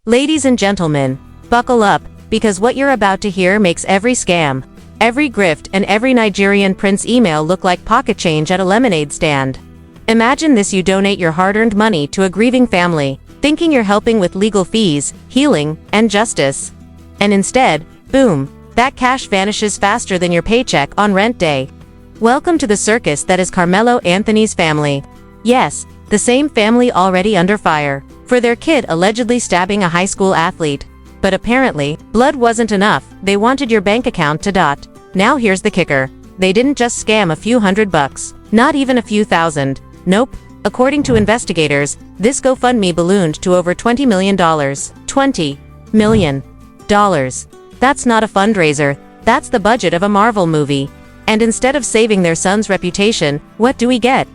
Ladies and gentlemen, buckle up, because what you're about to hear makes every scam, every grift and every Nigerian prince email look like pocket change at a lemonade stand. Imagine this: you donate your hard-earned money to a grieving family, thinking you're helping with legal fees, healing, and justice. And instead, boom, that cash vanishes faster than your paycheck on rent day. Welcome to the circus that is Karmelo Anthony's family. Yes, the same family already under fire for their kid allegedly stabbing a high school athlete. But apparently, blood wasn't enough. They wanted your bank account to dot. Now here's the kicker. They didn't just scam a few $100, not even a few thousand. Nope. According to investigators, this GoFundMe ballooned to over $20 million. $20 million. That's not a fundraiser. That's the budget of a Marvel movie. And instead of saving their son's reputation, what do we get?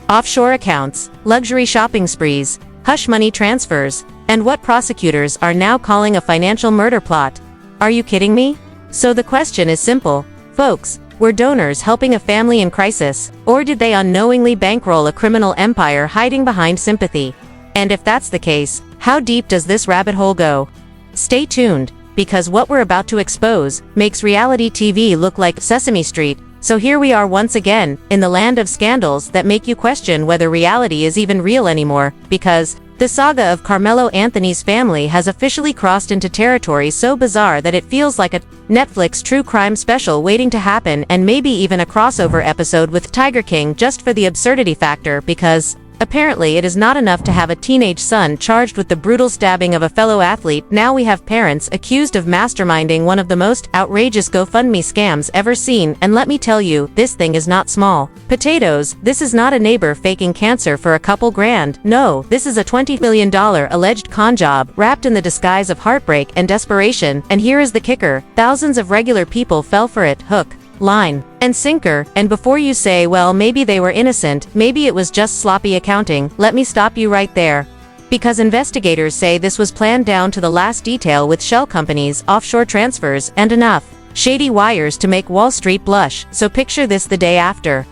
Offshore accounts, luxury shopping sprees, hush money transfers, and what prosecutors are now calling a financial murder plot. Are you kidding me? So the question is simple, folks. Were donors helping a family in crisis, or did they unknowingly bankroll a criminal empire hiding behind sympathy? And if that's the case, how deep does this rabbit hole go? Stay tuned, because what we're about to expose makes reality TV look like Sesame Street. So here we are once again, in the land of scandals that make you question whether reality is even real anymore, because the saga of Karmelo Anthony's family has officially crossed into territory so bizarre that it feels like a Netflix true crime special waiting to happen, and maybe even a crossover episode with Tiger King just for the absurdity factor, because apparently it is not enough to have a teenage son charged with the brutal stabbing of a fellow athlete. Now we have parents accused of masterminding one of the most outrageous GoFundMe scams ever seen, and let me tell you, this thing is not small potatoes. This is not a neighbor faking cancer for a couple grand. No, this is a $20 million alleged con job wrapped in the disguise of heartbreak and desperation. And here is the kicker: thousands of regular people fell for it, hook, line, and sinker. And before you say, well, maybe they were innocent, maybe it was just sloppy accounting, let me stop you right there. Because investigators say this was planned down to the last detail, with shell companies, offshore transfers, and enough shady wires to make Wall Street blush. So picture this: the day after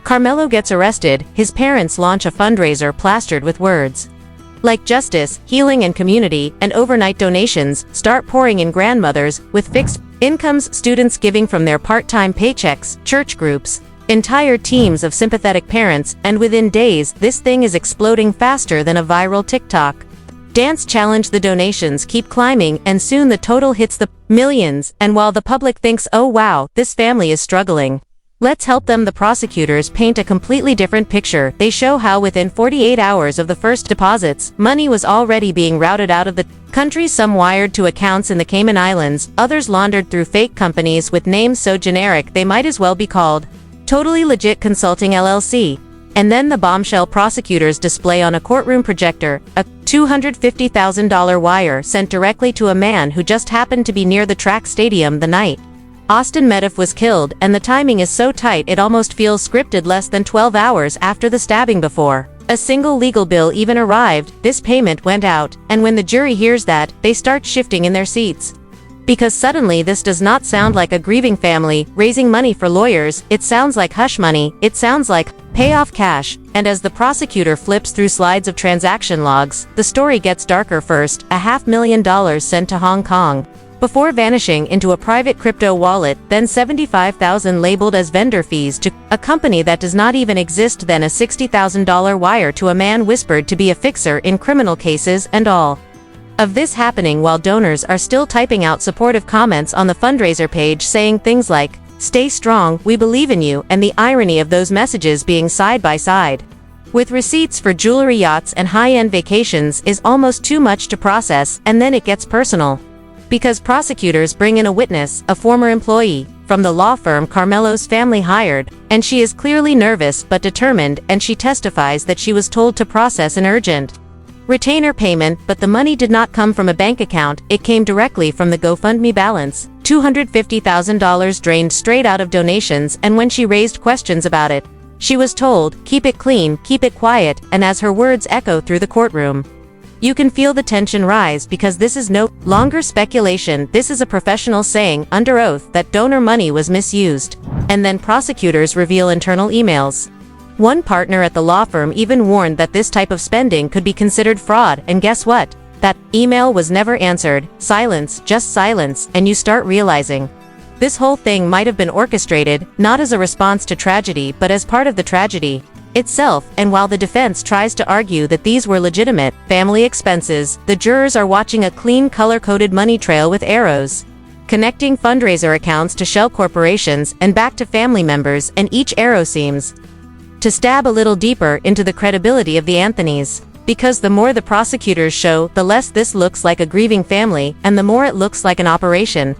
Karmelo gets arrested, his parents launch a fundraiser plastered with words like justice, healing, and community, and overnight donations start pouring in. Grandmothers with fixed incomes, students giving from their part-time paychecks, church groups, entire teams of sympathetic parents, and within days, this thing is exploding faster than a viral TikTok dance challenge. The donations keep climbing, and soon the total hits the millions. And while the public thinks, oh wow, this family is struggling, let's help them, the prosecutors paint a completely different picture. They show how within 48 hours of the first deposits, money was already being routed out of the country. Some wired to accounts in the Cayman Islands, others laundered through fake companies with names so generic they might as well be called Totally Legit Consulting LLC. And then the bombshell prosecutors display on a courtroom projector: a $250,000 wire sent directly to a man who just happened to be near the track stadium the night Austin Metcalf was killed, and the timing is so tight it almost feels scripted. Less than 12 hours after the stabbing, before a single legal bill even arrived, this payment went out. And when the jury hears that, they start shifting in their seats. Because suddenly this does not sound like a grieving family raising money for lawyers, it sounds like hush money, it sounds like payoff cash. And as the prosecutor flips through slides of transaction logs, the story gets darker. First, a $500,000 sent to Hong Kong before vanishing into a private crypto wallet, then $75,000 labeled as vendor fees to a company that does not even exist, then a $60,000 wire to a man whispered to be a fixer in criminal cases, and all of this happening while donors are still typing out supportive comments on the fundraiser page saying things like, "Stay strong, we believe in you," and the irony of those messages being side by side with receipts for jewelry, yachts, and high-end vacations is almost too much to process. And then it gets personal, because prosecutors bring in a witness, a former employee from the law firm Karmelo's family hired, and she is clearly nervous but determined, and she testifies that she was told to process an urgent retainer payment, but the money did not come from a bank account, it came directly from the GoFundMe balance. $250,000 drained straight out of donations. And when she raised questions about it, she was told, keep it clean, keep it quiet. And as her words echo through the courtroom, you can feel the tension rise, because this is no longer speculation. This is a professional saying, under oath, that donor money was misused. And then prosecutors reveal internal emails. One partner at the law firm even warned that this type of spending could be considered fraud, and guess what? That email was never answered, silence, just silence, and you start realizing this whole thing might have been orchestrated, not as a response to tragedy but as part of the tragedy itself. And while the defense tries to argue that these were legitimate family expenses, the jurors are watching a clean color-coded money trail with arrows connecting fundraiser accounts to shell corporations and back to family members, and each arrow seems to stab a little deeper into the credibility of the Anthonys. Because the more the prosecutors show, the less this looks like a grieving family, and the more it looks like an operation.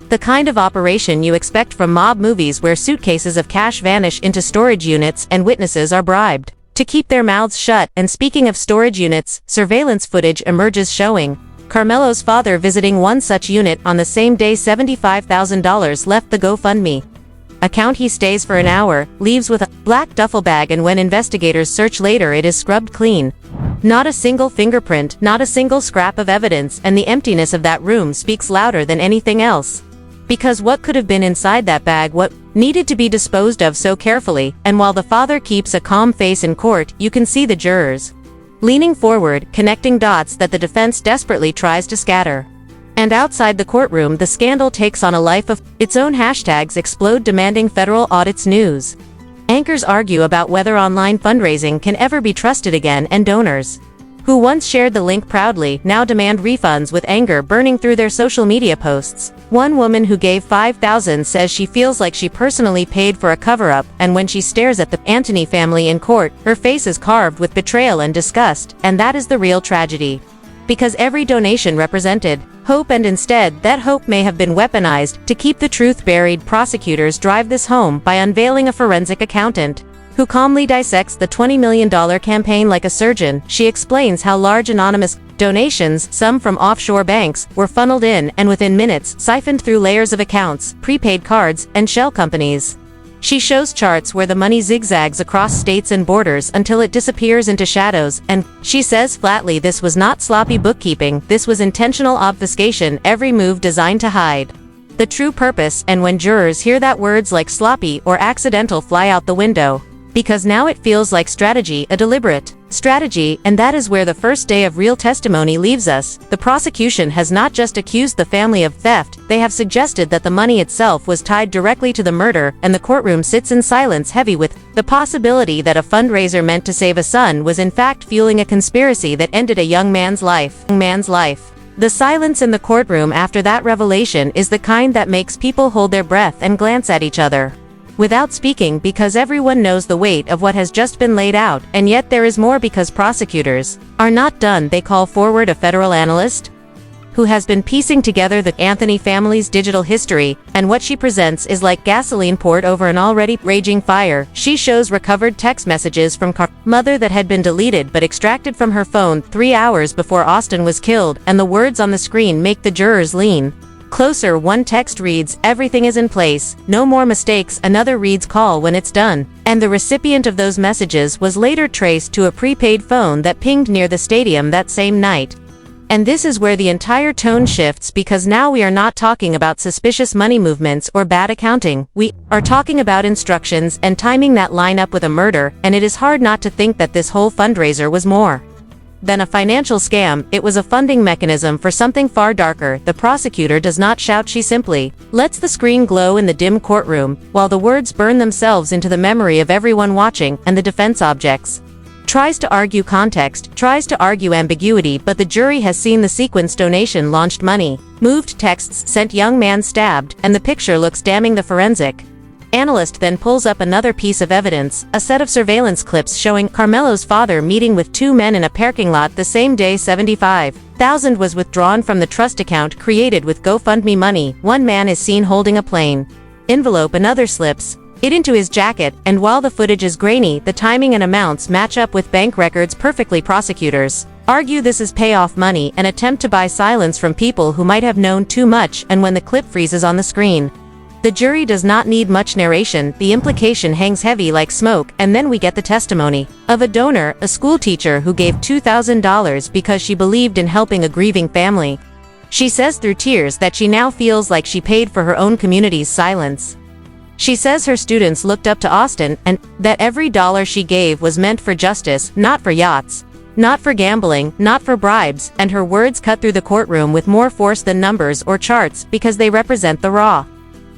The kind of operation you expect from mob movies where suitcases of cash vanish into storage units and witnesses are bribed to keep their mouths shut. And speaking of storage units, surveillance footage emerges showing Karmelo's father visiting one such unit on the same day. $75,000 left the GoFundMe account. He stays for an hour, leaves with a black duffel bag, and when investigators search later, it is scrubbed clean. Not a single fingerprint, not a single scrap of evidence, and the emptiness of that room speaks louder than anything else. Because what could have been inside that bag, what needed to be disposed of so carefully? And while the father keeps a calm face in court, you can see the jurors leaning forward, connecting dots that the defense desperately tries to scatter. And outside the courtroom, the scandal takes on a life of its own. Hashtags explode demanding federal audits. News anchors argue about whether online fundraising can ever be trusted again, and donors who once shared the link proudly now demand refunds, with anger burning through their social media posts. One woman who gave $5,000 says she feels like she personally paid for a cover-up, and when she stares at the Anthony family in court, her face is carved with betrayal and disgust. And that is the real tragedy. Because every donation represented hope, and instead, that hope may have been weaponized to keep the truth buried. Prosecutors drive this home by unveiling a forensic accountant who calmly dissects the $20 million campaign like a surgeon. She explains how large anonymous donations, some from offshore banks, were funneled in and within minutes siphoned through layers of accounts, prepaid cards, and shell companies. She shows charts where the money zigzags across states and borders until it disappears into shadows, and she says flatly this was not sloppy bookkeeping, this was intentional obfuscation, every move designed to hide the true purpose. And when jurors hear that, words like sloppy or accidental fly out the window. Because now it feels like strategy, a deliberate strategy, and that is where the first day of real testimony leaves us. The prosecution has not just accused the family of theft, they have suggested that the money itself was tied directly to the murder, and the courtroom sits in silence, heavy with the possibility that a fundraiser meant to save a son was in fact fueling a conspiracy that ended a young man's life. The silence in the courtroom after that revelation is the kind that makes people hold their breath and glance at each other without speaking, because everyone knows the weight of what has just been laid out. And yet there is more, because prosecutors are not done. They call forward a federal analyst who has been piecing together the Anthony family's digital history, and what she presents is like gasoline poured over an already raging fire. She shows recovered text messages from mother that had been deleted but extracted from her phone 3 hours before Austin was killed, and the words on the screen make the jurors lean closer. One text reads, "Everything is in place, no more mistakes." Another reads, "Call when it's done." And the recipient of those messages was later traced to a prepaid phone that pinged near the stadium that same night. And this is where the entire tone shifts, because now we are not talking about suspicious money movements or bad accounting. We are talking about instructions and timing that line up with a murder, and it is hard not to think that this whole fundraiser was more than a financial scam. It was a funding mechanism for something far darker. The prosecutor does not shout, she simply lets the screen glow in the dim courtroom, while the words burn themselves into the memory of everyone watching, and the defense objects tries to argue context, tries to argue ambiguity, but the jury has seen the sequence: donation launched money, moved texts sent young man stabbed, and the picture looks damning. The forensic analyst then pulls up another piece of evidence, a set of surveillance clips showing Karmelo's father meeting with two men in a parking lot the same day. $75,000 was withdrawn from the trust account created with GoFundMe money. One man is seen holding a plain envelope, another slips it into his jacket, and while the footage is grainy, the timing and amounts match up with bank records perfectly. Prosecutors argue this is payoff money, an attempt to buy silence from people who might have known too much, and when the clip freezes on the screen, the jury does not need much narration. The implication hangs heavy like smoke, and then we get the testimony of a donor, a school teacher who gave $2,000 because she believed in helping a grieving family. She says through tears that she now feels like she paid for her own community's silence. She says her students looked up to Austin, and that every dollar she gave was meant for justice, not for yachts. Not for gambling, not for bribes, and her words cut through the courtroom with more force than numbers or charts because they represent the raw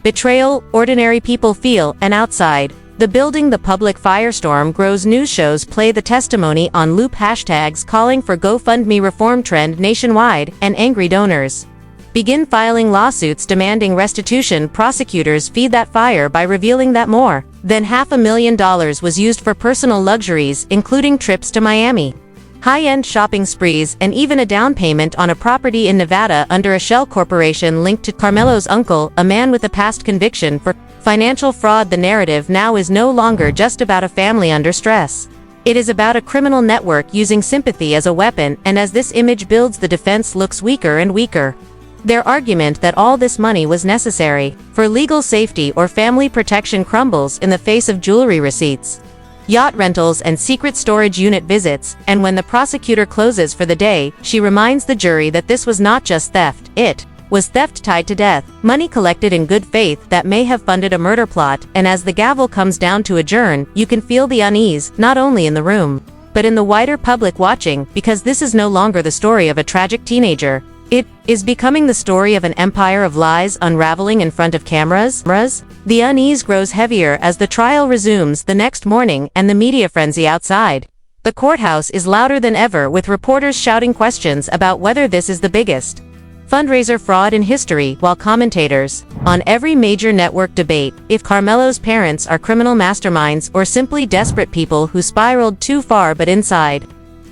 betrayal ordinary people feel, and outside the building the public firestorm grows. News shows play the testimony on loop, hashtags calling for GoFundMe reform trend nationwide, and angry donors begin filing lawsuits demanding restitution. Prosecutors feed that fire by revealing that more than $500,000 was used for personal luxuries, including trips to Miami, high-end shopping sprees, and even a down payment on a property in Nevada under a shell corporation linked to Karmelo's uncle, a man with a past conviction for financial fraud. The narrative now is no longer just about a family under stress. It is about a criminal network using sympathy as a weapon, and as this image builds, the defense looks weaker and weaker. Their argument that all this money was necessary for legal safety or family protection crumbles in the face of jewelry receipts, yacht rentals, and secret storage unit visits. And when the prosecutor closes for the day, she reminds the jury that this was not just theft, it was theft tied to death, money collected in good faith that may have funded a murder plot. And as the gavel comes down to adjourn, you can feel the unease, not only in the room, but in the wider public watching, because this is no longer the story of a tragic teenager. It is becoming the story of an empire of lies unraveling in front of cameras. The unease grows heavier as the trial resumes the next morning and the media frenzy outside the courthouse is louder than ever, with reporters shouting questions about whether this is the biggest fundraiser fraud in history, while commentators on every major network debate if Karmelo's parents are criminal masterminds or simply desperate people who spiraled too far. But inside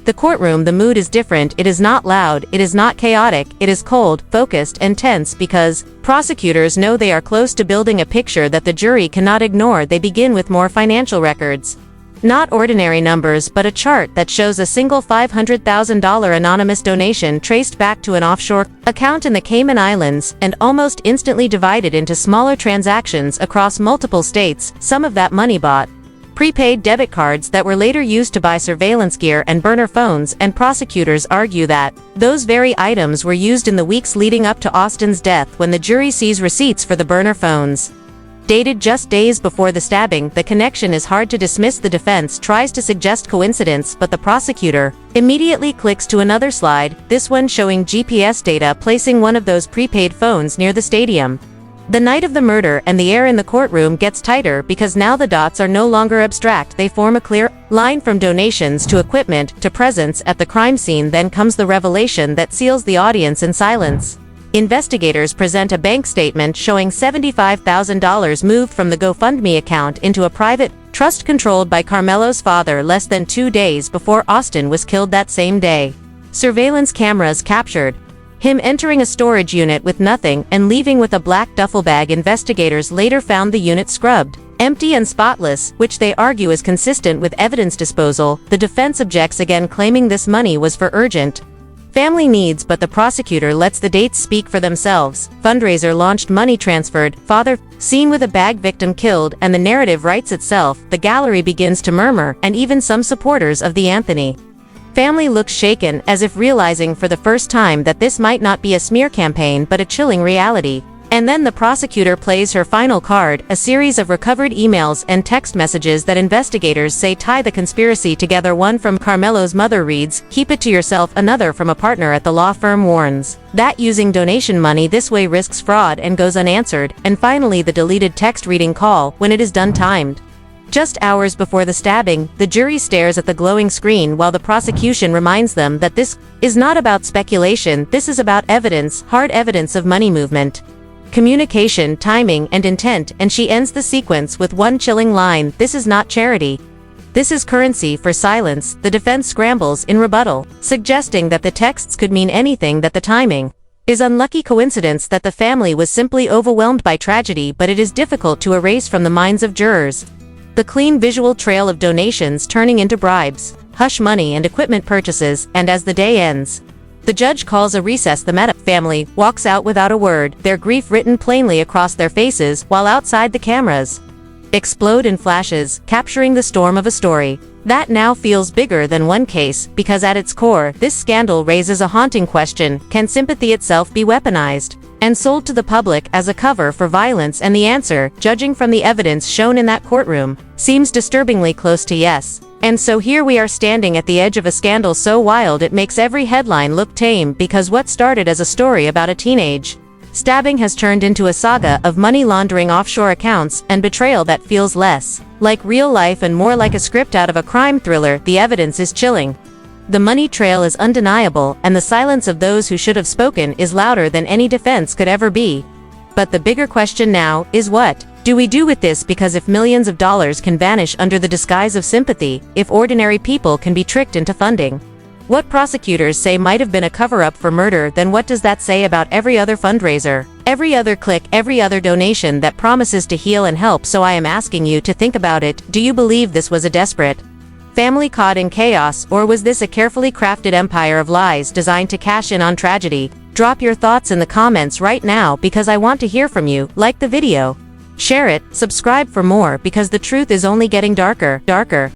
the courtroom, the mood is different. It is not loud, it is not chaotic, it is cold, focused, and tense, because prosecutors know they are close to building a picture that the jury cannot ignore. They begin with more financial records. Not ordinary numbers, but a chart that shows a single $500,000 anonymous donation traced back to an offshore account in the Cayman Islands, and almost instantly divided into smaller transactions across multiple states. Some of that money bought prepaid debit cards that were later used to buy surveillance gear and burner phones, and prosecutors argue that those very items were used in the weeks leading up to Austin's death. When the jury sees receipts for the burner phones dated just days before the stabbing, the connection is hard to dismiss. The defense tries to suggest coincidence, but the prosecutor immediately clicks to another slide, this one showing GPS data placing one of those prepaid phones near the stadium the night of the murder, and the air in the courtroom gets tighter because now the dots are no longer abstract. They form a clear line from donations to equipment to presence at the crime scene. Then comes the revelation that seals the audience in silence. Investigators present a bank statement showing $75,000 moved from the GoFundMe account into a private trust controlled by Karmelo's father less than 2 days before Austin was killed that same day. Surveillance cameras captured him entering a storage unit with nothing and leaving with a black duffel bag. Investigators later found the unit scrubbed, empty and spotless, which they argue is consistent with evidence disposal. The defense objects again, claiming this money was for urgent family needs, but the prosecutor lets the dates speak for themselves. Fundraiser launched, money transferred, father seen with a bag, victim killed, and the narrative writes itself. The gallery begins to murmur, and even some supporters of the Anthony family looks shaken, as if realizing for the first time that this might not be a smear campaign but a chilling reality. And then the prosecutor plays her final card, a series of recovered emails and text messages that investigators say tie the conspiracy together. One from Karmelo's mother reads, "Keep it to yourself." Another from a partner at the law firm warns that using donation money this way risks fraud and goes unanswered. And finally the deleted text reading, "Call when it is done," timed just hours before the stabbing. The jury stares at the glowing screen while the prosecution reminds them that this is not about speculation, this is about evidence, hard evidence of money movement, communication, timing, and intent. And she ends the sequence with one chilling line, "This is not charity. This is currency for silence." The defense scrambles in rebuttal, suggesting that the texts could mean anything, that the timing is unlucky coincidence, that the family was simply overwhelmed by tragedy. But it is difficult to erase from the minds of jurors the clean visual trail of donations turning into bribes, hush money, and equipment purchases. And as the day ends, the judge calls a recess. The Meta family walks out without a word, their grief written plainly across their faces, while outside the cameras explode in flashes, capturing the storm of a story that now feels bigger than one case, because at its core, this scandal raises a haunting question: can sympathy itself be weaponized? and sold to the public as a cover for violence, and the answer, judging from the evidence shown in that courtroom, seems disturbingly close to yes. And so here we are standing at the edge of a scandal so wild it makes every headline look tame, because what started as a story about a teenage stabbing has turned into a saga of money laundering, offshore accounts, and betrayal that feels less like real life and more like a script out of a crime thriller. The evidence is chilling. The money trail is undeniable, and the silence of those who should have spoken is louder than any defense could ever be. But the bigger question now is, what do we do with this? Because if millions of dollars can vanish under the disguise of sympathy, if ordinary people can be tricked into funding what prosecutors say might have been a cover-up for murder, then what does that say about every other fundraiser, every other click, every other donation that promises to heal and help? So I am asking you to think about it. Do you believe this was a desperate family caught in chaos, or was this a carefully crafted empire of lies designed to cash in on tragedy? Drop your thoughts in the comments right now, because I want to hear from you. Like the video, share it, subscribe for more, because the truth is only getting darker.